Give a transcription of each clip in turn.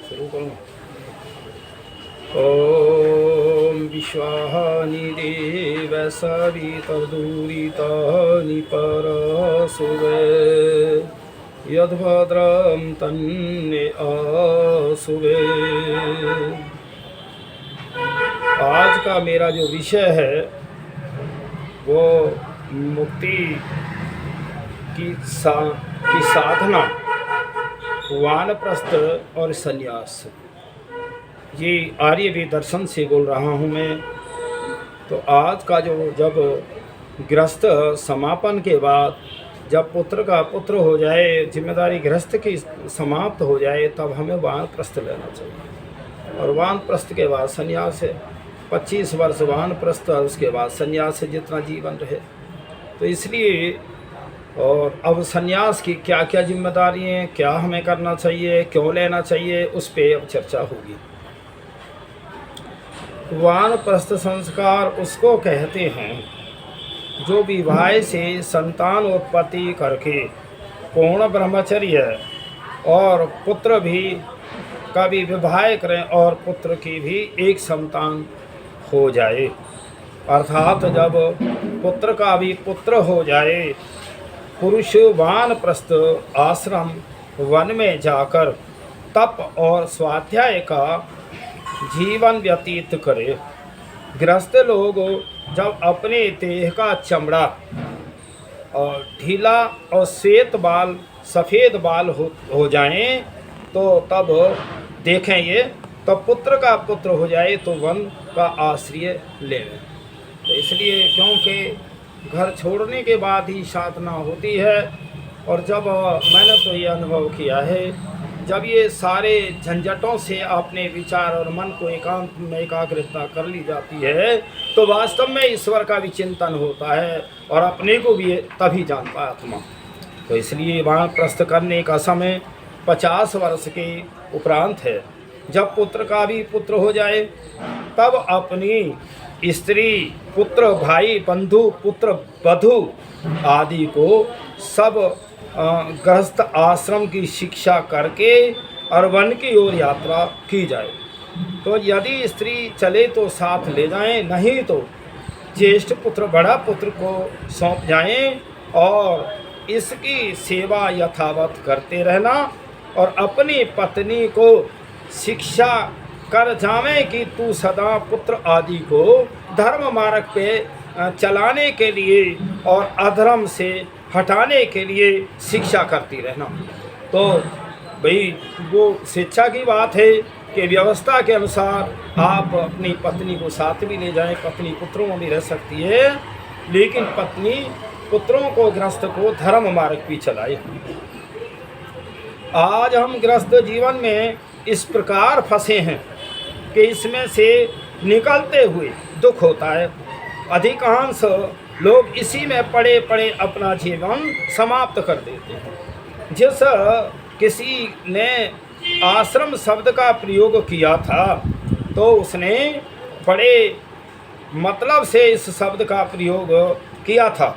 शुरू करूँ। ओम विश्वानि देव सवितर्दूरितानि परशुवे यद्भद्रं तन्ने आसुवे। आज का मेरा जो विषय है वो मुक्ति की साधना, वानप्रस्थ और संन्यास। ये आर्यवेद दर्शन से बोल रहा हूँ मैं। तो आज का जब गृहस्थ समापन के बाद जब पुत्र का पुत्र हो जाए, जिम्मेदारी गृहस्थ की समाप्त हो जाए, तब हमें वानप्रस्थ लेना चाहिए। और वानप्रस्थ के बाद संन्यास है। 25 वर्ष वानप्रस्थ, उसके बाद संन्यास है, जितना जीवन रहे। तो इसलिए और अब संन्यास की क्या क्या जिम्मेदारी हैं, क्या हमें करना चाहिए, क्यों लेना चाहिए, उस पर अब चर्चा होगी। वानप्रस्थ संस्कार उसको कहते हैं जो विवाह से संतान उत्पत्ति करके पूर्ण ब्रह्मचर्य और पुत्र भी का भी विवाह करें और पुत्र की भी एक संतान हो जाए। अर्थात जब पुत्र का भी पुत्र हो जाए, पुरुष वानप्रस्थ आश्रम वन में जाकर तप और स्वाध्याय का जीवन व्यतीत करे। गृहस्थ लोग जब अपने देह का चमड़ा और ढीला और श्वेत बाल सफ़ेद बाल हो जाएं तो तब देखें ये, तो पुत्र का पुत्र हो जाए तो वन का आश्रय लें। तो इसलिए क्योंकि घर छोड़ने के बाद ही साधना होती है। और जब मैंने तो ये अनुभव किया है, जब ये सारे झंझटों से अपने विचार और मन को एकांत में एकाग्रता कर ली जाती है तो वास्तव में ईश्वर का भी चिंतन होता है और अपने को भी तभी जानता है आत्मा। तो इसलिए वानप्रस्थ करने का समय 50 वर्ष के उपरांत है। जब पुत्र का भी पुत्र हो जाए तब अपनी स्त्री, पुत्र, भाई, बंधु, पुत्र, वधू आदि को सब गृहस्थ आश्रम की शिक्षा करके और वन की ओर यात्रा की जाए। तो यदि स्त्री चले तो साथ ले जाएं, नहीं तो ज्येष्ठ पुत्र, बड़ा पुत्र को सौंप जाएं और इसकी सेवा यथावत करते रहना और अपनी पत्नी को शिक्षा कर जावें कि तू सदा पुत्र आदि को धर्म मार्ग पे चलाने के लिए और अधर्म से हटाने के लिए शिक्षा करती रहना। तो भाई वो शिक्षा की बात है कि व्यवस्था के अनुसार आप अपनी पत्नी को साथ भी ले जाएं। पत्नी पुत्रों में भी रह सकती है, लेकिन पत्नी पुत्रों को, गृहस्थ को धर्म मार्ग भी चलाए। आज हम गृहस्थ जीवन में इस प्रकार फंसे हैं कि इसमें से निकलते हुए दुख होता है। अधिकांश लोग इसी में पड़े पड़े अपना जीवन समाप्त कर देते हैं। जिस किसी ने आश्रम शब्द का प्रयोग किया था तो उसने बड़े मतलब से इस शब्द का प्रयोग किया था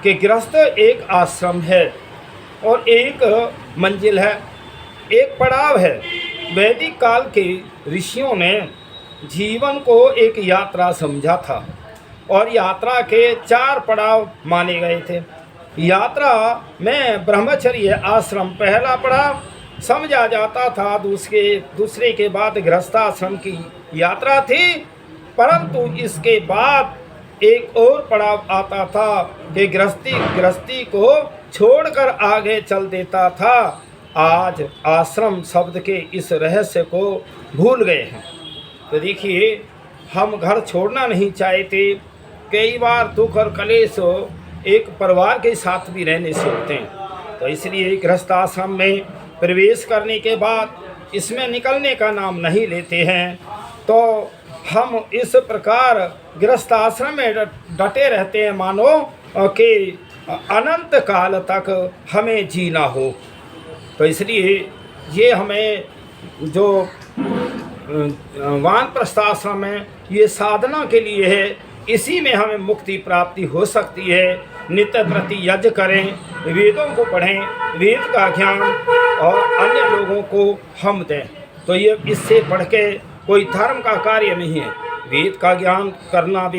कि गृहस्थ एक आश्रम है और एक मंजिल है, एक पड़ाव है। वैदिक काल के ऋषियों ने जीवन को एक यात्रा समझा था और यात्रा के 4 पड़ाव माने गए थे। यात्रा में ब्रह्मचर्य आश्रम पहला पड़ाव समझा जाता था। दूसरे के बाद गृहस्थाश्रम की यात्रा थी, परंतु इसके बाद एक और पड़ाव आता था कि गृहस्थी को छोड़कर आगे चल देता था। आज आश्रम शब्द के इस रहस्य को भूल गए हैं। तो देखिए, हम घर छोड़ना नहीं चाहते। कई बार दुख और कलेश एक परिवार के साथ भी रहने से होते हैं। तो इसलिए गृहस्थ आश्रम में प्रवेश करने के बाद इसमें निकलने का नाम नहीं लेते हैं। तो हम इस प्रकार गृहस्थ आश्रम में डटे रहते हैं मानो कि अनंत काल तक हमें जीना हो। तो इसलिए ये हमें जो वानप्रस्थ आश्रम है ये साधना के लिए है। इसी में हमें मुक्ति प्राप्ति हो सकती है। नित्य प्रति यज्ञ करें, वेदों को पढ़ें, वेद का ज्ञान और अन्य लोगों को हम दें। तो ये इससे बढ़ के कोई धर्म का कार्य नहीं है। वेद का ज्ञान करना,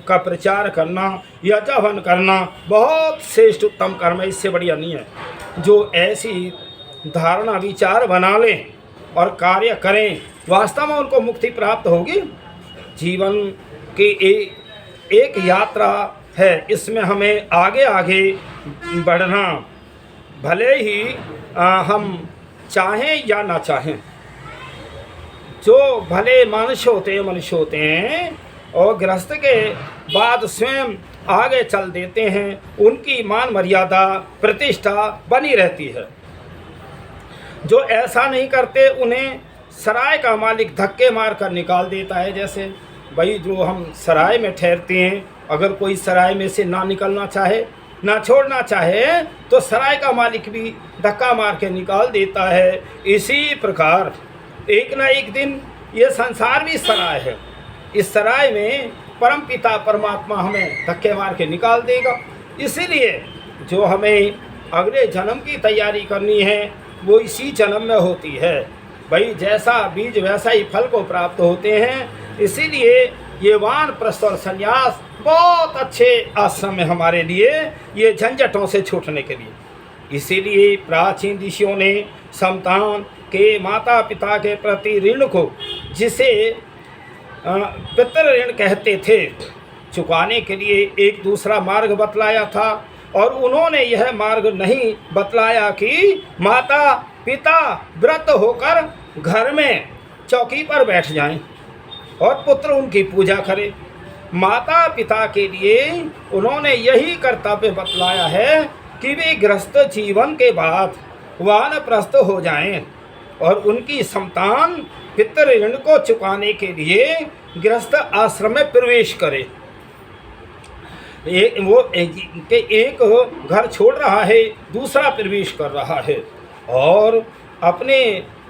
का प्रचार करना या हवन करना बहुत श्रेष्ठ उत्तम कर्म है, इससे बढ़िया नहीं है। जो ऐसी धारणा विचार बना लें और कार्य करें, वास्तव में उनको मुक्ति प्राप्त होगी। जीवन की एक यात्रा है, इसमें हमें आगे आगे बढ़ना, भले ही हम चाहें या ना चाहें। जो भले मनुष्य होते हैं और गृहस्थ के बाद स्वयं आगे चल देते हैं, उनकी मान मर्यादा प्रतिष्ठा बनी रहती है। जो ऐसा नहीं करते उन्हें सराय का मालिक धक्के मार कर निकाल देता है। जैसे भाई जो हम सराय में ठहरते हैं, अगर कोई सराय में से ना निकलना चाहे, ना छोड़ना चाहे, तो सराय का मालिक भी धक्का मार के निकाल देता है। इसी प्रकार एक ना एक दिन ये संसार भी सराय है। इस सराय में परम पिता परमात्मा हमें धक्के मार के निकाल देगा। इसीलिए जो हमें अगले जन्म की तैयारी करनी है वो इसी जन्म में होती है। भाई जैसा बीज वैसा ही फल को प्राप्त होते हैं। इसीलिए ये वानप्रस्थ और संन्यास बहुत अच्छे आश्रम है हमारे लिए, ये झंझटों से छूटने के लिए। इसीलिए प्राचीन ऋषियों ने संतान के माता पिता के प्रति ऋण को, जिसे पितृ ऋण कहते थे, चुकाने के लिए एक दूसरा मार्ग बतलाया था। और उन्होंने यह मार्ग नहीं बतलाया कि माता पिता व्रत होकर घर में चौकी पर बैठ जाएं और पुत्र उनकी पूजा करे। माता पिता के लिए उन्होंने यही कर्तव्य बतलाया है कि वे गृहस्थ जीवन के बाद वानप्रस्थ हो जाएं और उनकी संतान पितृ ऋण को चुकाने के लिए गृहस्थ आश्रम में प्रवेश करे। एक घर छोड़ रहा है, दूसरा प्रवेश कर रहा है और अपने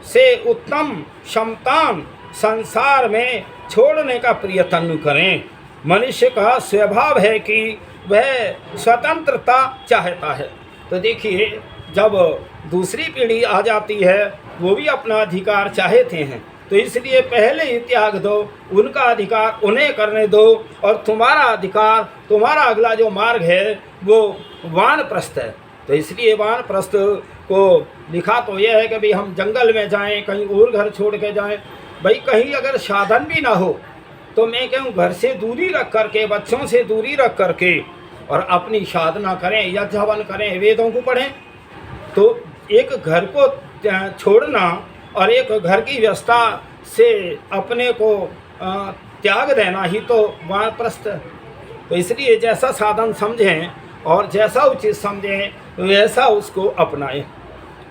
से उत्तम संतान संसार में छोड़ने का प्रयत्न करें। मनुष्य का स्वभाव है कि वह स्वतंत्रता चाहता है। तो देखिए, जब दूसरी पीढ़ी आ जाती है वो भी अपना अधिकार चाहते हैं, तो इसलिए पहले ही त्याग दो, उनका अधिकार उन्हें करने दो और तुम्हारा अधिकार, तुम्हारा अगला जो मार्ग है वो वानप्रस्थ है। तो इसलिए वानप्रस्थ को लिखा तो यह है कि भाई हम जंगल में जाएं, कहीं और घर छोड़ के जाएं। भाई कहीं अगर साधन भी ना हो तो मैं कहूँ घर से दूरी रख करके, बच्चों से दूरी रख करके और अपनी साधना करें, यज्ञ हवन करें, वेदों को पढ़ें। तो एक घर को छोड़ना और एक घर की व्यवस्था से अपने को त्याग देना ही तो वानप्रस्थ है। तो इसलिए जैसा साधन समझें और जैसा उचित समझें वैसा उसको अपनाएं।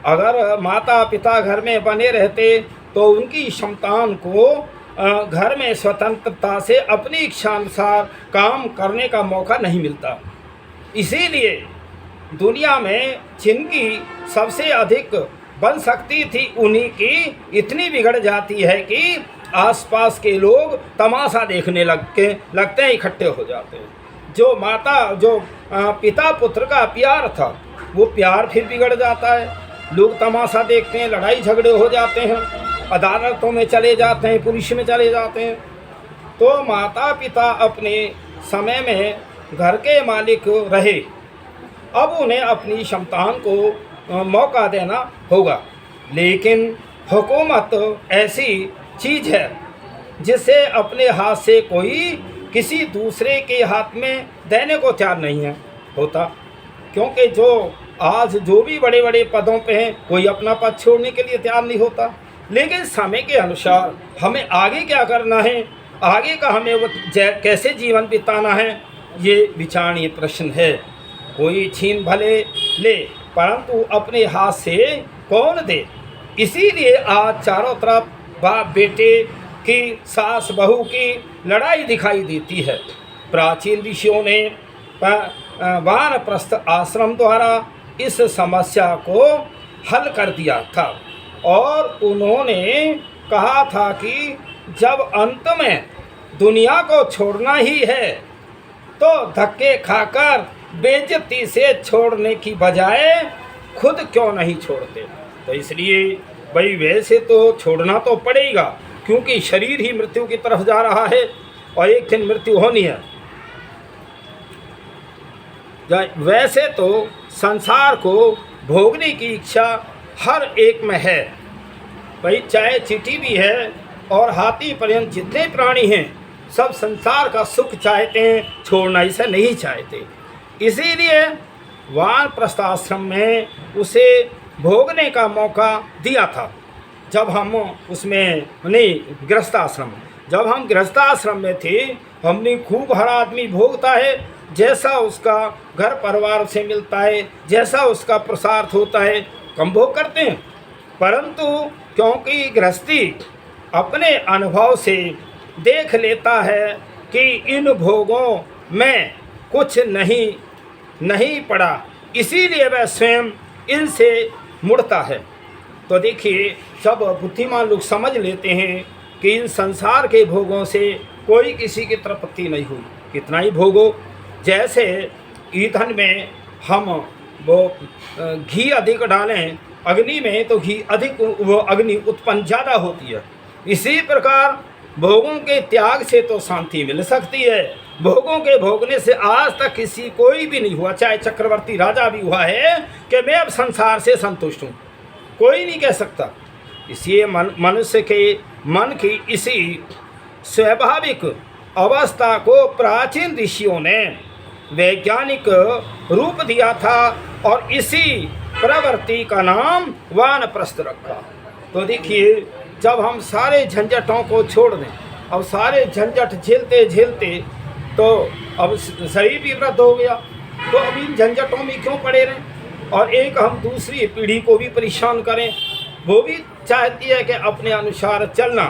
अगर माता पिता घर में बने रहते तो उनकी संतान को घर में स्वतंत्रता से अपनी इच्छा अनुसार काम करने का मौका नहीं मिलता। इसीलिए दुनिया में जिनकी सबसे अधिक बन सकती थी उन्हीं की इतनी बिगड़ जाती है कि आसपास के लोग तमाशा देखने लगते हैं, इकट्ठे हो जाते हैं। जो पिता पुत्र का प्यार था वो प्यार फिर बिगड़ जाता है। लोग तमाशा देखते हैं, लड़ाई झगड़े हो जाते हैं, अदालतों में चले जाते हैं, पुलिस में चले जाते हैं। तो माता पिता अपने समय में घर के मालिक रहे, अब उन्हें अपनी संतान को मौका देना होगा। लेकिन हुकूमत ऐसी चीज़ है जिसे अपने हाथ से कोई किसी दूसरे के हाथ में देने को तैयार नहीं है होता। क्योंकि आज जो भी बड़े बड़े पदों पे हैं, कोई अपना पद छोड़ने के लिए तैयार नहीं होता। लेकिन समय के अनुसार हमें आगे क्या करना है, आगे का हमें वो कैसे जीवन बिताना है, ये विचारणीय प्रश्न है। कोई छीन भले ले, परंतु अपने हाथ से कौन दे। इसीलिए आज चारों तरफ बाप बेटे की, सास बहू की लड़ाई दिखाई देती है। प्राचीन ऋषियों ने वानप्रस्थ आश्रम द्वारा इस समस्या को हल कर दिया था और उन्होंने कहा था कि जब अंत में दुनिया को छोड़ना ही है तो धक्के खाकर बेइज्जती से छोड़ने की बजाय खुद क्यों नहीं छोड़ते। तो इसलिए भाई वैसे तो छोड़ना तो पड़ेगा, क्योंकि शरीर ही मृत्यु की तरफ जा रहा है और एक दिन मृत्यु होनी है। वैसे तो संसार को भोगने की इच्छा हर एक में है भाई, चाहे चींटी भी है और हाथी पर्यंत जितने प्राणी हैं सब संसार का सुख चाहते हैं, छोड़ना इसे नहीं चाहते। इसीलिए वानप्रस्थ आश्रम में उसे भोगने का मौका दिया था। जब हम उसमें नहीं, गृहस्थाश्रम, जब हम गृहस्थाश्रम में थे, हमने खूब हर आदमी भोगता है, जैसा उसका घर परिवार से मिलता है, जैसा उसका प्रसाद होता है, कम भोग करते हैं। परंतु क्योंकि गृहस्थी अपने अनुभव से देख लेता है कि इन भोगों में कुछ नहीं पड़ा, इसीलिए वह स्वयं इनसे मुड़ता है। तो देखिए, जब बुद्धिमान लोग समझ लेते हैं कि इन संसार के भोगों से कोई किसी की तृप्ति नहीं हुई, कितना ही भोगो। जैसे ईंधन में हम वो घी अधिक डालें अग्नि में तो घी अधिक, वो अग्नि उत्पन्न ज़्यादा होती है। इसी प्रकार भोगों के त्याग से तो शांति मिल सकती है। भोगों के भोगने से आज तक किसी कोई भी नहीं हुआ, चाहे चक्रवर्ती राजा भी हुआ है, कि मैं अब संसार से संतुष्ट हूँ, कोई नहीं कह सकता। इसलिए मनुष्य के मन की इसी स्वाभाविक अवस्था को प्राचीन ऋषियों ने वैज्ञानिक रूप दिया था और इसी प्रवृत्ति का नाम वानप्रस्थ रखा। तो देखिए, जब हम सारे झंझटों को छोड़ दें, अब सारे झंझट झेलते झेलते तो अब शरीर भी वृद्ध हो गया, तो अब इन झंझटों में क्यों पड़े रहें। और एक हम दूसरी पीढ़ी को भी परेशान करें, वो भी चाहती है कि अपने अनुसार चलना।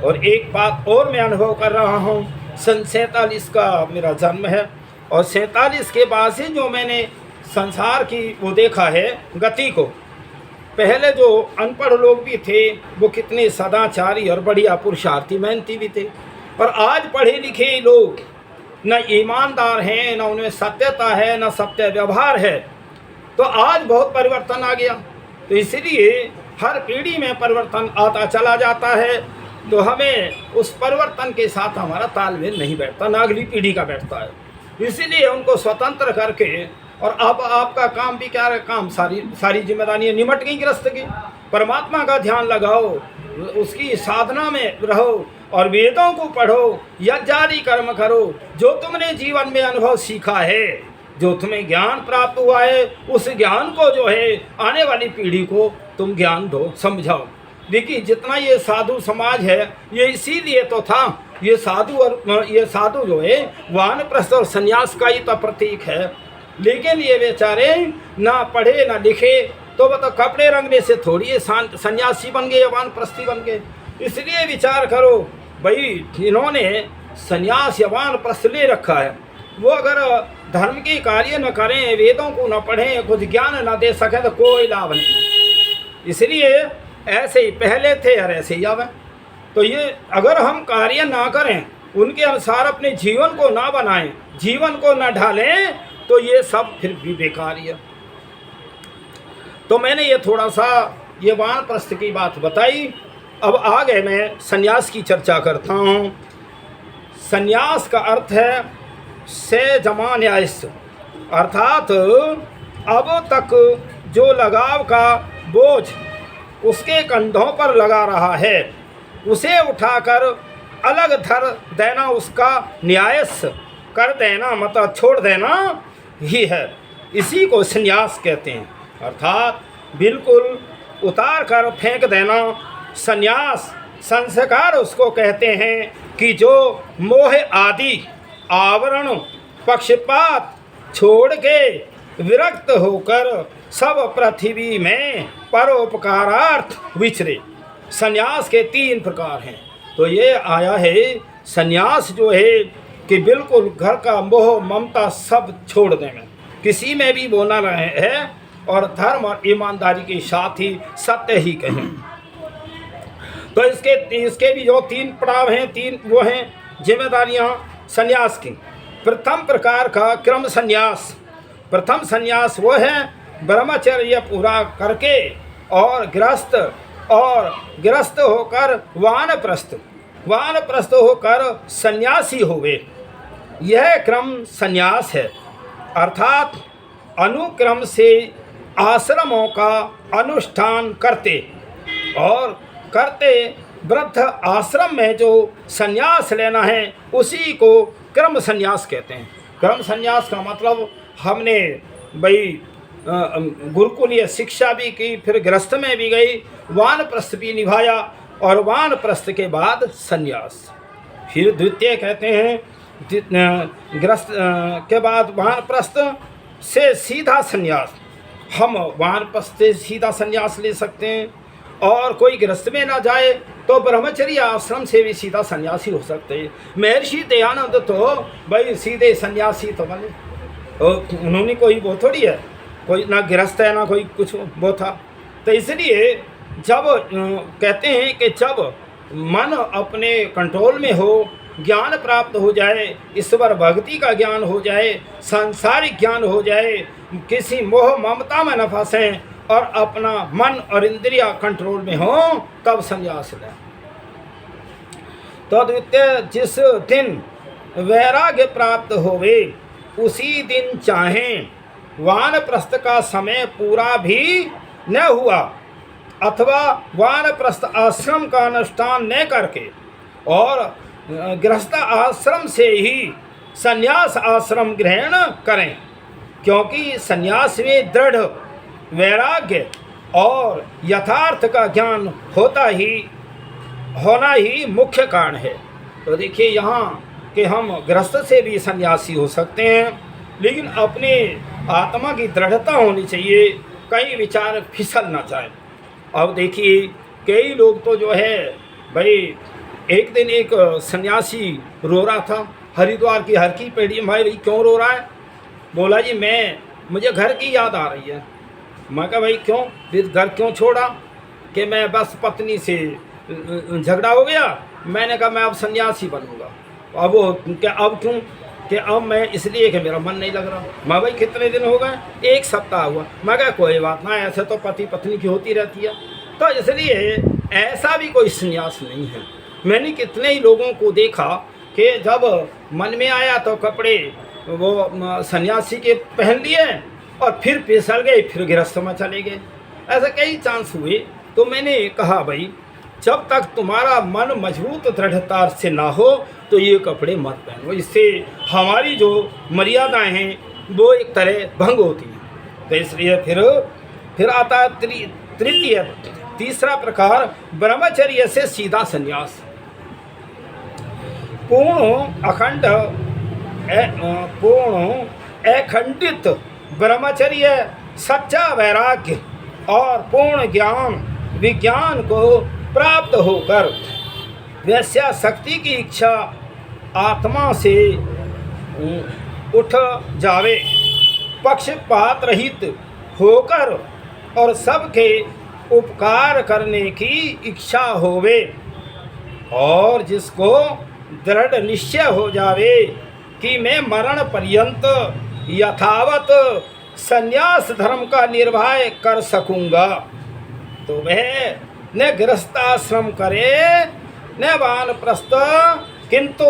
और एक बात और मैं अनुभव कर रहा हूँ, सन 47 का मेरा जन्म है और 47 के बाद से जो मैंने संसार की वो देखा है गति को, पहले जो अनपढ़ लोग भी थे वो कितने सदाचारी और बढ़िया पुरुषार्थी मेहनती भी थे, पर आज पढ़े लिखे लोग न ईमानदार हैं, न उनमें सत्यता है, न सत्य व्यवहार है। तो आज बहुत परिवर्तन आ गया। तो इसलिए हर पीढ़ी में परिवर्तन आता चला जाता है, तो हमें उस परिवर्तन के साथ हमारा तालमेल नहीं बैठता, न अगली पीढ़ी का बैठता है। इसीलिए उनको स्वतंत्र करके, और अब आपका काम भी क्या है, काम सारी जिम्मेदारियां निमट गई गृहस्थ की। परमात्मा का ध्यान लगाओ, उसकी साधना में रहो और वेदों को पढ़ो, यज्ञादि कर्म करो। जो तुमने जीवन में अनुभव सीखा है, जो तुम्हें ज्ञान प्राप्त हुआ है, उस ज्ञान को जो है आने वाली पीढ़ी को तुम ज्ञान दो, समझाओ। देखिए, जितना ये साधु समाज है ये इसीलिए तो था। ये साधु जो है वानप्रस्थ और संन्यास का ही तो प्रतीक है। लेकिन ये बेचारे ना पढ़े ना लिखे, तो वो तो कपड़े रंगने से थोड़ी ये सन्यासी बन गए या वानप्रस्थी बन गए। इसलिए विचार करो भाई, इन्होंने संन्यास या वानप्रस्थ ले रखा है, वो अगर धर्म के कार्य न करें, वेदों को न पढ़ें, कुछ ज्ञान न दे सके तो कोई लाभ नहीं। इसलिए ऐसे ही पहले थे और ऐसे ही आवे। तो ये अगर हम कार्य ना करें, उनके अनुसार अपने जीवन को ना बनाएं, जीवन को ना ढालें, तो ये सब फिर भी बेकार है। तो मैंने ये थोड़ा सा ये वानप्रस्थ की बात बताई। अब आगे मैं संन्यास की चर्चा करता हूँ। संन्यास का अर्थ है से जमान्यास, अर्थात अब तक जो लगाव का बोझ उसके कंधों पर लगा रहा है, उसे उठाकर अलग धर देना, उसका न्यायस कर देना, मतलब छोड़ देना ही है। इसी को संन्यास कहते हैं, अर्थात बिल्कुल उतार कर फेंक देना। संन्यास संस्कार उसको कहते हैं कि जो मोह आदि आवरण पक्षपात छोड़ के विरक्त होकर सब पृथ्वी में परोपकारार्थ विचरे। संन्यास के 3 प्रकार हैं। तो ये आया है संन्यास जो है कि बिल्कुल घर का मोह ममता सब छोड़ देना, किसी में भी वो न रहे है, और धर्म और ईमानदारी के साथ ही सत्य ही कहें। तो इसके भी जो 3 पड़ाव हैं, 3 वो हैं जिम्मेदारियां संन्यास की। प्रथम प्रकार का क्रम संन्यास। प्रथम संन्यास वो है ब्रह्मचर्य पूरा करके और गृहस्थ और गृहस्थ होकर वानप्रस्थ, वानप्रस्थ होकर सन्यासी होवे। यह क्रम सन्यास है, अर्थात अनुक्रम से आश्रमों का अनुष्ठान करते और करते वृद्ध आश्रम में जो सन्यास लेना है उसी को क्रम सन्यास कहते हैं। क्रम सन्यास का मतलब हमने भाई गुरुकुलीय शिक्षा भी की, फिर गृहस्थ में भी गई, वानप्रस्थ भी निभाया और वानप्रस्थ के बाद सन्यास। फिर द्वितीय कहते हैं गृहस्थ के बाद वानप्रस्थ से सीधा सन्यास। हम वानप्रस्थ से सीधा सन्यास ले सकते हैं और कोई गृहस्थ में ना जाए तो ब्रह्मचर्य आश्रम से भी सीधा सन्यासी हो सकते हैं। महर्षि दयानंद तो भाई सीधे सन्यासी तो बने, उन्होंने कोई वो थोड़ी है, कोई ना गृहस्थ है ना कोई कुछ वो था। तो इसलिए जब कहते हैं कि जब मन अपने कंट्रोल में हो, ज्ञान प्राप्त हो जाए, ईश्वर भक्ति का ज्ञान हो जाए, सांसारिक ज्ञान हो जाए, किसी मोह ममता में न फंसें और अपना मन और इंद्रिया कंट्रोल में हो, तब संन्यास लें। तो द्वितीय, जिस दिन वैराग्य प्राप्त होवे उसी दिन चाहें वानप्रस्थ का समय पूरा भी न हुआ अथवा वानप्रस्थ आश्रम का अनुष्ठान न करके और गृहस्थ आश्रम से ही संन्यास आश्रम ग्रहण करें, क्योंकि संन्यास में दृढ़ वैराग्य और यथार्थ का ज्ञान होना ही मुख्य कारण है। तो देखिए यहाँ कि हम गृहस्थ से भी सन्यासी हो सकते हैं, लेकिन अपने आत्मा की दृढ़ता होनी चाहिए, कई विचार फिसल ना जाए। अब देखिए कई लोग तो जो है भाई, एक दिन एक सन्यासी रो रहा था हरिद्वार की हर की पेड़ी में। भाई क्यों रो रहा है? बोला जी मुझे घर की याद आ रही है। मैं कहा भाई क्यों, फिर घर क्यों छोड़ा? कि मैं बस पत्नी से झगड़ा हो गया, मैंने कहा मैं अब सन्यासी बनूंगा। अब वो क्या, अब क्यों? कि अब मैं इसलिए कि मेरा मन नहीं लग रहा। मैं भाई कितने दिन हो गए? एक सप्ताह हुआ। मैं कहा कोई बात ना, ऐसे तो पति पत्नी की होती रहती है, तो इसलिए ऐसा भी कोई संन्यास नहीं है। मैंने कितने ही लोगों को देखा कि जब मन में आया तो कपड़े वो सन्यासी के पहन लिए और फिर फिसल गए, फिर गृहस्थ में चले गए। ऐसे कई चांस हुए। तो मैंने कहा भाई जब तक तुम्हारा मन मजबूत दृढ़ता से ना हो तो ये कपड़े मत पहनो, इससे हमारी जो मर्यादाएं हैं वो एक तरह भंग होती हैं। तो इसलिए फिर आता है तृतीय, तीसरा प्रकार ब्रह्मचर्य से सीधा संन्यास। पूर्ण अखंडित ब्रह्मचर्य, सच्चा वैराग्य और पूर्ण ज्ञान विज्ञान को प्राप्त होकर वैश्या शक्ति की इच्छा आत्मा से उठ जावे, पक्षपात रहित होकर और सबके उपकार करने की इच्छा होवे, और जिसको दृढ़ निश्चय हो जावे कि मैं मरण पर्यंत यथावत संन्यास धर्म का निर्वाह कर सकूंगा, तो वह न गृहस्थाश्रम करे न वानप्रस्थ, किंतु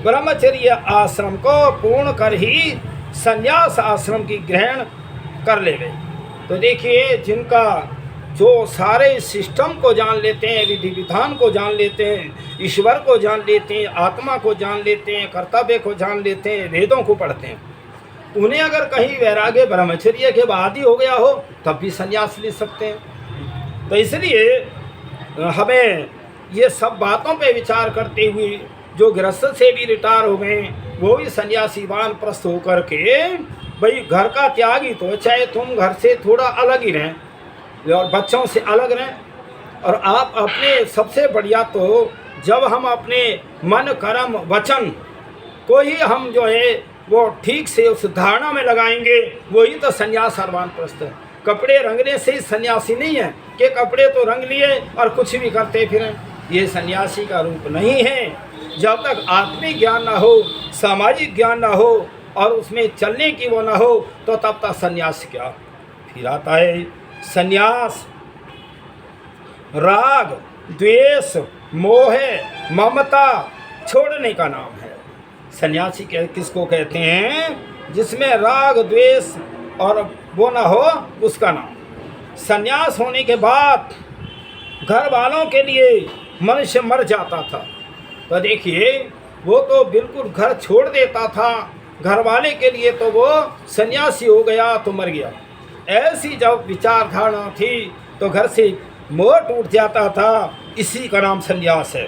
ब्रह्मचर्य आश्रम को पूर्ण कर ही संन्यास आश्रम की ग्रहण कर लेवे। तो देखिए जिनका जो सारे सिस्टम को जान लेते हैं, विधि विधान को जान लेते हैं, ईश्वर को जान लेते हैं, आत्मा को जान लेते हैं, कर्तव्य को जान लेते हैं, वेदों को पढ़ते हैं, उन्हें अगर कहीं वैराग्य ब्रह्मचर्य के बाद ही हो गया हो तब भी संन्यास ले सकते हैं। तो इसलिए हमें ये सब बातों पे विचार करते हुए जो गृहस्थ से भी रिटायर हो गए वो भी सन्यासी वानप्रस्थ होकर के भाई घर का त्यागी, तो चाहे तुम घर से थोड़ा अलग ही रहें और बच्चों से अलग रहें, और आप अपने सबसे बढ़िया तो जब हम अपने मन कर्म वचन को ही हम जो है वो ठीक से उस धारणा में लगाएंगे, वही तो सन्यास और वानप्रस्थ है। कपड़े रंगने से ही सन्यासी नहीं है कि कपड़े तो रंग लिए और कुछ भी करते फिरें, ये सन्यासी का रूप नहीं है। जब तक आत्मिक ज्ञान ना हो, सामाजिक ज्ञान ना हो और उसमें चलने की वो ना हो तो तब तक सन्यास क्या। फिर आता है सन्यास। राग, द्वेष, मोह, ममता छोड़ने का नाम है। सन्यासी किसको कहते हैं? जिसमें राग, द्वेष और वो ना हो, उसका नाम। सन्यास होने के बाद घर वालों के लिए मनुष्य मर जाता था। तो देखिए, वो तो बिल्कुल घर छोड़ देता था, घर वाले के लिए तो वो सन्यासी हो गया तो मर गया। ऐसी जब विचारधारा थी तो घर से मोह टूट जाता था। इसी का नाम सन्यास है।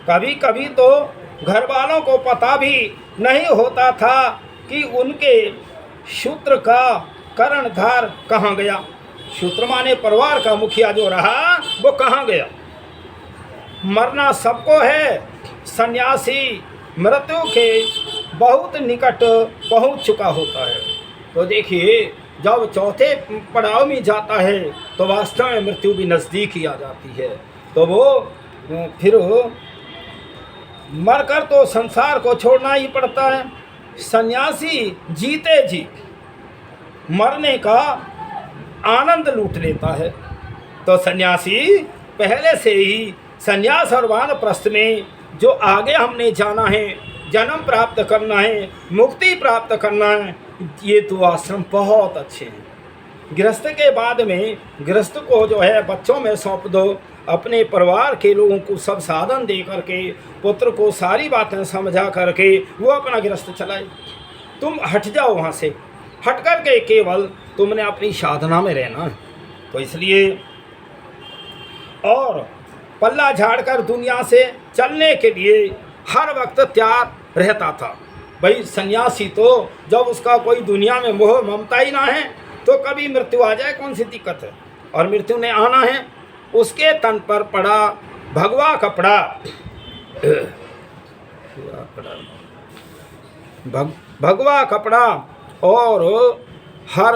कभी कभी तो घर वालों को पता भी नहीं होता था कि उनके शूद्र का कर्णधार कहाँ गया। शूद्र माने परिवार का मुखिया जो रहा वो कहाँ गया। मरना सबको है। सन्यासी मृत्यु के बहुत निकट पहुंच चुका होता है। तो देखिए, जब चौथे पड़ाव में जाता है तो वास्तव में मृत्यु भी नज़दीक ही आ जाती है। तो वो फिर मरकर तो संसार को छोड़ना ही पड़ता है। सन्यासी जीते जी मरने का आनंद लूट लेता है। तो सन्यासी पहले से ही सन्यास और वानप्रस्थ में जो आगे हमने जाना है, जन्म प्राप्त करना है, मुक्ति प्राप्त करना है, ये दो आश्रम बहुत अच्छे हैं। गृहस्थ के बाद में गृहस्थ को जो है बच्चों में सौंप दो, अपने परिवार के लोगों को सब साधन दे करके, पुत्र को सारी बातें समझा करके वो अपना गृहस्थ चलाए। तुम हट जाओ वहाँ से, हट कर के केवल तुमने अपनी साधना में रहना है। तो इसलिए और पल्ला झाड़कर दुनिया से चलने के लिए हर वक्त तैयार रहता था। भाई सन्यासी तो जब उसका कोई दुनिया में मोह ममता ही ना है तो कभी मृत्यु आ जाए कौन सी दिक्कत है। और मृत्यु ने आना है। उसके तन पर पड़ा भगवा कपड़ा, भगवा कपड़ा और हर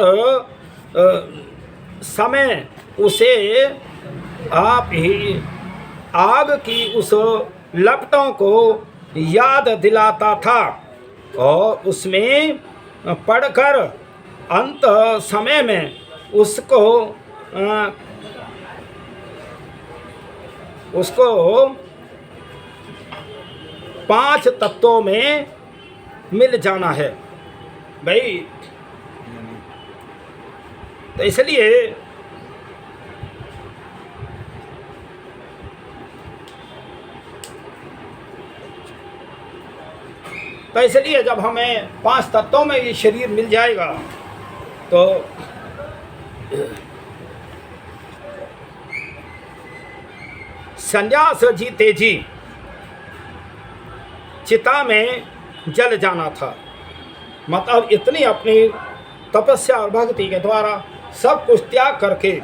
समय उसे आप ही आग की उस लपटों को याद दिलाता था और उसमें पढ़कर अंत समय में उसको 5 तत्वों में मिल जाना है भाई। तो इसलिए जब हमें 5 तत्वों में ये शरीर मिल जाएगा तो संन्यास जीते जी चिता में जल जाना था। मतलब इतनी अपनी तपस्या और भक्ति के द्वारा सब कुछ त्याग करके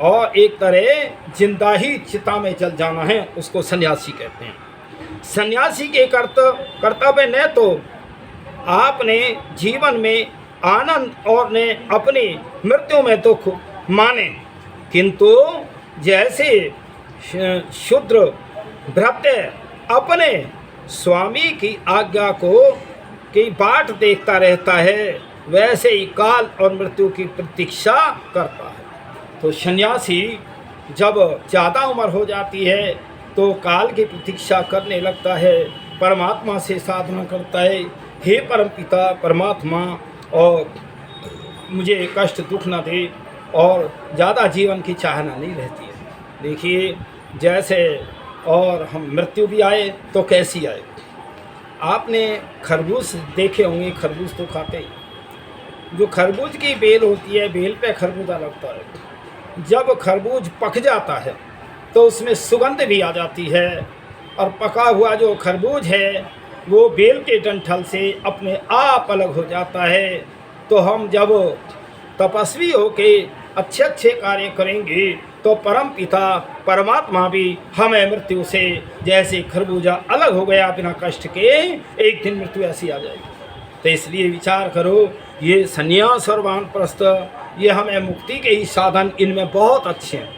और एक तरह जिंदा ही चिता में जल जाना है, उसको सन्यासी कहते हैं। सन्यासी के कर्तव्य ने तो आपने जीवन में आनंद और ने अपनी मृत्यु में दुख माने, किंतु जैसे शूद्र भृत्य अपने स्वामी की आज्ञा की बाट देखता रहता है, वैसे ही काल और मृत्यु की प्रतीक्षा करता है। तो सन्यासी जब ज़्यादा उम्र हो जाती है तो काल की प्रतीक्षा करने लगता है, परमात्मा से साधना करता है, हे परमपिता परमात्मा और मुझे कष्ट दुख न दे, और ज़्यादा जीवन की चाहना नहीं रहती है। देखिए जैसे और हम मृत्यु भी आए तो कैसी आए। आपने खरबूज देखे होंगे, खरबूज तो खाते ही। जो खरबूज की बेल होती है, बेल पे खरबूजा लगता है। जब खरबूज पक जाता है तो उसमें सुगंध भी आ जाती है, और पका हुआ जो खरबूज है वो बेल के डंठल से अपने आप अलग हो जाता है। तो हम जब तपस्वी होके अच्छे अच्छे कार्य करेंगे तो परम पिता परमात्मा भी हमें मृत्यु से जैसे खरबूजा अलग हो गया बिना कष्ट के, एक दिन मृत्यु ऐसी आ जाएगी। तो इसलिए विचार करो, ये संन्यास और वानप्रस्थ ये हमें मुक्ति के ही साधन इनमें बहुत अच्छे हैं।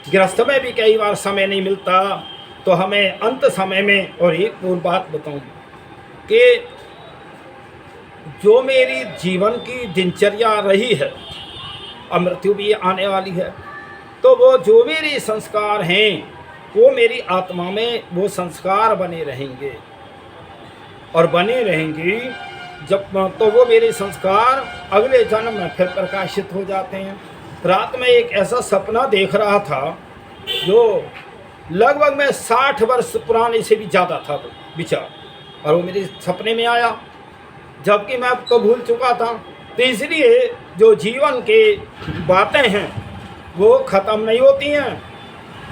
गृहस्थ में भी कई बार समय नहीं मिलता, तो हमें अंत समय में, और एक पूर्व बात बताऊँ कि जो मेरी जीवन की दिनचर्या रही है, अब मृत्यु भी आने वाली है, तो वो जो मेरे संस्कार हैं वो मेरी आत्मा में वो संस्कार बने रहेंगे और बने रहेंगे। जब तो वो मेरे संस्कार अगले जन्म में फिर प्रकाशित हो जाते हैं। रात में एक ऐसा सपना देख रहा था जो लगभग मैं 60 वर्ष पुराने से भी ज़्यादा था विचार, और वो मेरे सपने में आया, जबकि मैं अब तो भूल चुका था। तो इसलिए जो जीवन के बातें हैं वो ख़त्म नहीं होती हैं,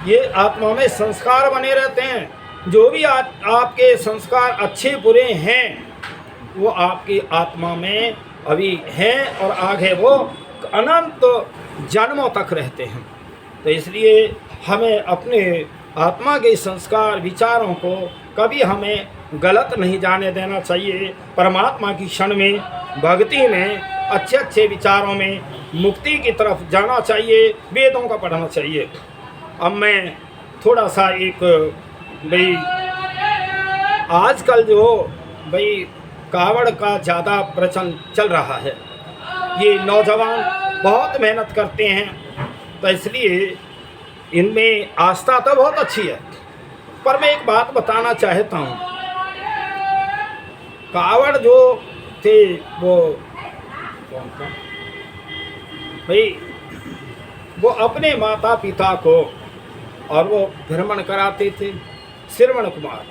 ये आत्मा में संस्कार बने रहते हैं। जो भी आपके संस्कार अच्छे बुरे हैं वो आपकी आत्मा में अभी हैं और आगे वो अनंत जन्मों तक रहते हैं। तो इसलिए हमें अपने आत्मा के संस्कार विचारों को कभी हमें गलत नहीं जाने देना चाहिए। परमात्मा की क्षण में, भक्ति में, अच्छे अच्छे विचारों में मुक्ति की तरफ जाना चाहिए, वेदों का पढ़ना चाहिए। अब मैं थोड़ा सा एक भाई आजकल जो भाई कावड़ का ज़्यादा प्रचलन चल रहा है, ये नौजवान बहुत मेहनत करते हैं, तो इसलिए इनमें आस्था तो बहुत अच्छी है। पर मैं एक बात बताना चाहता हूँ, कावड़ जो थे वो भाई वो अपने माता पिता को और वो भ्रमण कराते थे। श्रवण कुमार,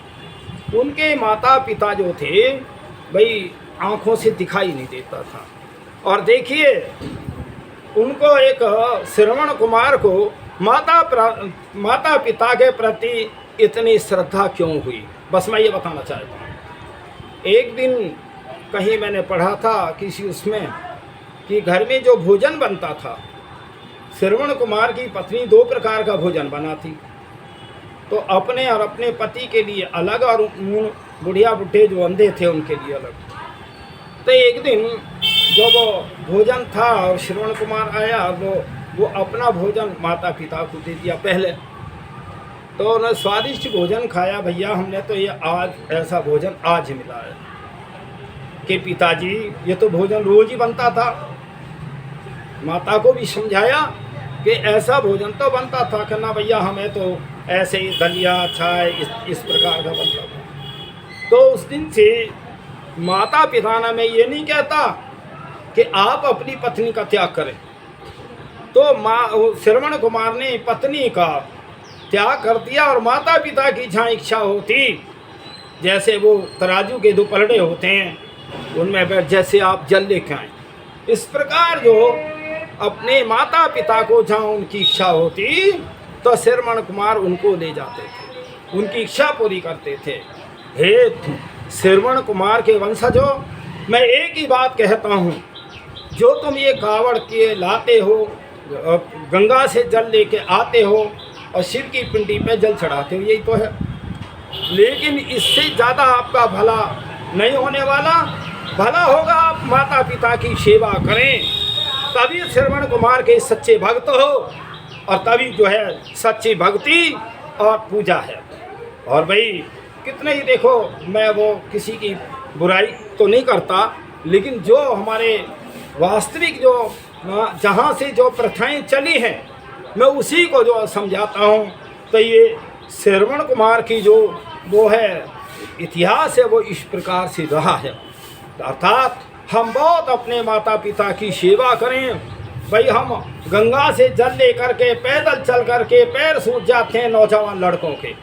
उनके माता पिता जो थे भाई आँखों से दिखाई नहीं देता था, और देखिए उनको एक श्रवण कुमार को माता पिता के प्रति इतनी श्रद्धा क्यों हुई, बस मैं ये बताना चाहता हूँ। एक दिन कहीं मैंने पढ़ा था किसी उसमें कि घर में जो भोजन बनता था, श्रवण कुमार की पत्नी 2 प्रकार का भोजन बनाती, तो अपने और अपने पति के लिए अलग और बुढ़िया बुढ़े जो अंधे थे उनके लिए अलग। तो एक दिन जो वो भोजन था और श्रवण कुमार आया, वो अपना भोजन माता पिता को दे दिया पहले। तो उन्होंने स्वादिष्ट भोजन खाया, भैया हमने तो ये आज ऐसा भोजन आज मिला है कि पिताजी ये तो भोजन रोज ही बनता था। माता को भी समझाया कि ऐसा भोजन तो बनता था कि ना भैया हमें तो ऐसे ही दलिया चाय इस प्रकार का बनता था। तो उस दिन से माता पिता ने मैं ये नहीं कहता कि आप अपनी पत्नी का त्याग करें। तो श्रवण कुमार ने पत्नी का त्याग कर दिया और माता पिता की जहाँ इच्छा होती, जैसे वो तराजू के 2 पलड़े होते हैं उनमें बैठ जैसे आप जल लेके आए, इस प्रकार जो अपने माता पिता को जहाँ उनकी इच्छा होती तो श्रवण कुमार उनको ले जाते थे, उनकी इच्छा पूरी करते थे। हे श्रवण कुमार के वंशजों, मैं एक ही बात कहता हूँ, जो तुम ये कावड़ के लाते हो, गंगा से जल लेके आते हो और शिव की पिंडी पे जल चढ़ाते हो, यही तो है। लेकिन इससे ज़्यादा आपका भला नहीं होने वाला। भला होगा आप माता पिता की सेवा करें, तभी श्रवण कुमार के सच्चे भक्त हो, और तभी जो है सच्ची भक्ति और पूजा है। और भाई कितने ही देखो, मैं वो किसी की बुराई तो नहीं करता, लेकिन जो हमारे वास्तविक जो जहाँ से जो प्रथाएं चली हैं मैं उसी को जो समझाता हूँ। तो ये श्रवण कुमार की जो वो है इतिहास है वो इस प्रकार से रहा है। अर्थात हम बहुत अपने माता पिता की सेवा करें। भाई हम गंगा से जल ले करके पैदल चल करके पैर सूज जाते हैं नौजवान लड़कों के,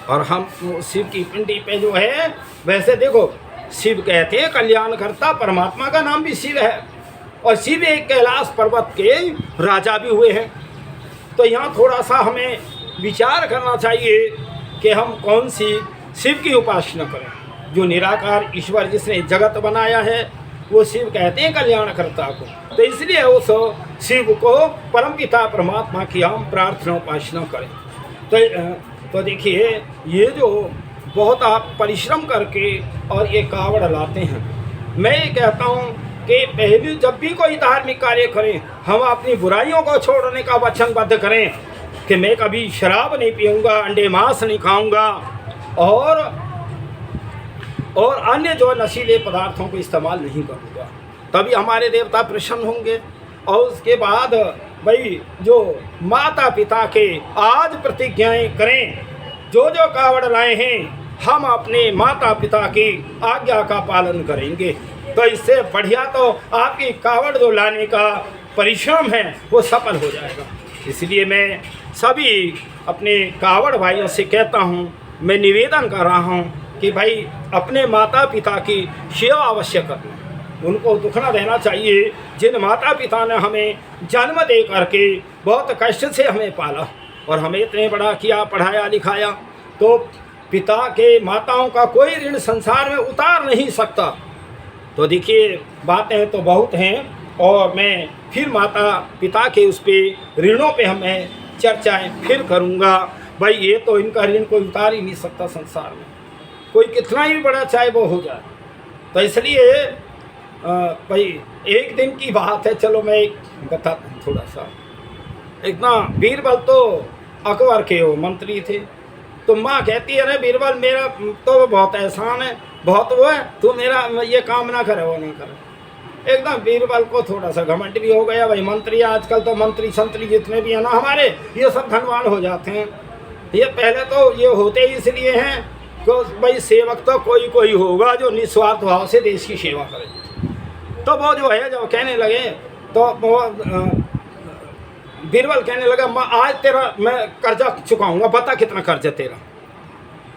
और हम शिव की पिंडी पे जो है, वैसे देखो शिव कहते हैं कल्याण करता, परमात्मा का नाम भी शिव है, और शिव एक कैलाश पर्वत के राजा भी हुए हैं। तो यहाँ थोड़ा सा हमें विचार करना चाहिए कि हम कौन सी शिव की उपासना करें। जो निराकार ईश्वर जिसने जगत बनाया है वो शिव कहते हैं कल्याणकर्ता को। तो इसलिए उस शिव को परमपिता परमात्मा की हम प्रार्थना उपासना करें। तो देखिए ये जो बहुत आप परिश्रम करके और ये कावड़ लाते हैं, मैं ये कहता हूँ कि पहले जब भी कोई धार्मिक कार्य करें हम अपनी बुराइयों को छोड़ने का वचनबद्ध करें कि मैं कभी शराब नहीं पीऊँगा, अंडे मांस नहीं खाऊँगा और अन्य जो नशीले पदार्थों को इस्तेमाल नहीं करूँगा, तभी हमारे देवता प्रसन्न होंगे। और उसके बाद भाई जो माता पिता के आज प्रतिज्ञाएं करें, जो जो कावड़ लाए हैं हम अपने माता पिता की आज्ञा का पालन करेंगे, तो इससे बढ़िया तो आपकी कावड़ जो लाने का परिश्रम है वो सफल हो जाएगा। इसलिए मैं सभी अपने कावड़ भाइयों से कहता हूँ, मैं निवेदन कर रहा हूँ कि भाई अपने माता पिता की सेवा अवश्य करना, उनको दुख न देना चाहिए। जिन माता पिता ने हमें जन्म दे करके बहुत कष्ट से हमें पाला और हमें इतने बड़ा किया, पढ़ाया लिखाया, तो पिता के माताओं का कोई ऋण संसार में उतार नहीं सकता। तो देखिए बातें तो बहुत हैं और मैं फिर माता पिता के उस पर ऋणों पे हमें चर्चाएं फिर करूँगा। भाई ये तो इनका ऋण कोई उतार ही नहीं सकता संसार में, कोई कितना ही बड़ा चाहे वो हो जाए। तो इसलिए भाई एक दिन की बात है, चलो मैं एक बताता हूँ थोड़ा सा। एक ना बीरबल तो अकबर के वो मंत्री थे, तो माँ कहती है अरे बीरबल मेरा तो बहुत एहसान है, बहुत वो है, तू मेरा ये काम ना करे वो ना करे। एकदम बीरबल को थोड़ा सा घमंड भी हो गया। भाई मंत्री आजकल तो मंत्री संतरी जितने भी हैं ना हमारे, ये सब धनवान हो जाते हैं। ये पहले तो ये होते ही इसलिए हैं कि भाई सेवक तो कोई कोई होगा जो निस्वार्थ भाव से देश की सेवा करे। तो वो जो है जब कहने लगे तो वो बीरबल कहने लगा मैं आज तेरा मैं कर्जा चुकाऊंगा, बता कितना कर्जा तेरा।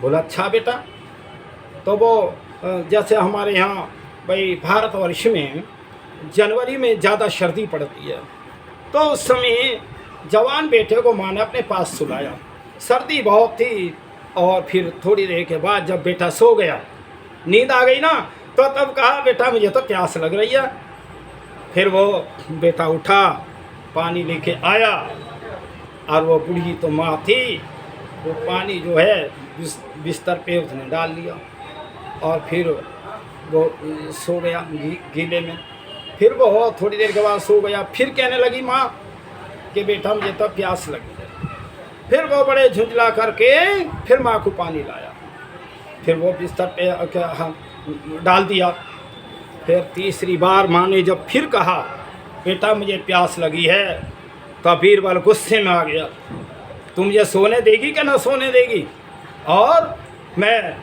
बोला अच्छा बेटा। तो वो जैसे हमारे यहाँ भाई भारतवर्ष में जनवरी में ज़्यादा सर्दी पड़ती है, तो उस समय जवान बेटे को माँ ने अपने पास सुलाया, सर्दी बहुत थी। और फिर थोड़ी देर के बाद जब बेटा सो गया, नींद आ गई ना, तो तब कहा बेटा मुझे तो प्यास लग रही है। फिर वो बेटा उठा, पानी लेके आया और वो बूढ़ी तो माँ थी, वो पानी जो है बिस्तर पे उसने डाल लिया और फिर वो सो गया गीले में। फिर वो थोड़ी देर के बाद सो गया, फिर कहने लगी माँ कि बेटा मुझे तो प्यास लगी है। फिर वो बड़े झुंझला करके फिर माँ को पानी लाया, फिर वो बिस्तर पे डाल दिया। फिर तीसरी बार माँ ने जब फिर कहा बेटा मुझे प्यास लगी है, तो बीरबल गुस्से में आ गया, तुम मुझे सोने देगी कि ना सोने देगी, और मैं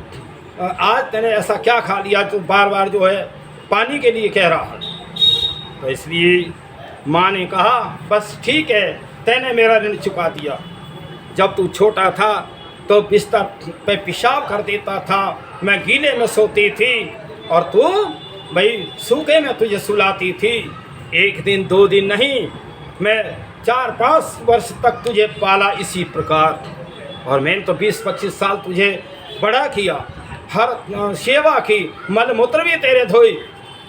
आज तेने ऐसा क्या खा लिया तो बार बार जो है पानी के लिए कह रहा है। तो इसलिए माँ ने कहा बस ठीक है, तैने मेरा ऋण चुका दिया। जब तू छोटा था तो बिस्तर पे पेशाब कर देता था, मैं गीले में सोती थी और तू भाई सूखे में तुझे सुलाती थी। एक दिन दो दिन नहीं, मैं 4-5 वर्ष तक तुझे पाला इसी प्रकार, और मैंने तो 20-25 साल तुझे बड़ा किया, हर सेवा की, मल मूत्र भी तेरे धोई,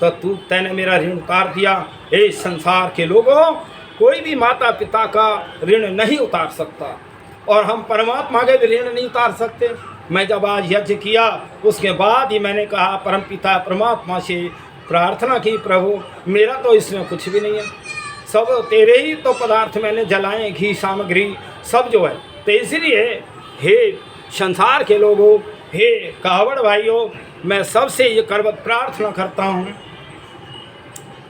तो तैने मेरा ऋण उतार दिया। इस संसार के लोगों कोई भी माता पिता का ऋण नहीं उतार सकता, और हम परमात्मा के भी ऋण नहीं उतार सकते। मैं जब आज यज्ञ किया उसके बाद ही मैंने कहा परमपिता परमात्मा से प्रार्थना की, प्रभु मेरा तो इसमें कुछ भी नहीं है, सब तेरे ही तो पदार्थ मैंने जलाए, घी सामग्री सब जो है। तो इसलिए हे संसार के लोगों, हे कावड़ भाइयों, मैं सबसे ये करवत प्रार्थना करता हूँ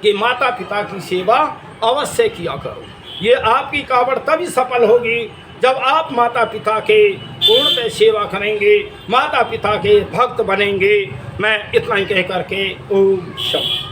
कि माता पिता की सेवा अवश्य किया करो। ये आपकी कावड़ तभी सफल होगी जब आप माता पिता के पूर्णतः सेवा करेंगे, माता पिता के भक्त बनेंगे। मैं इतना ही कह करके ओम शम।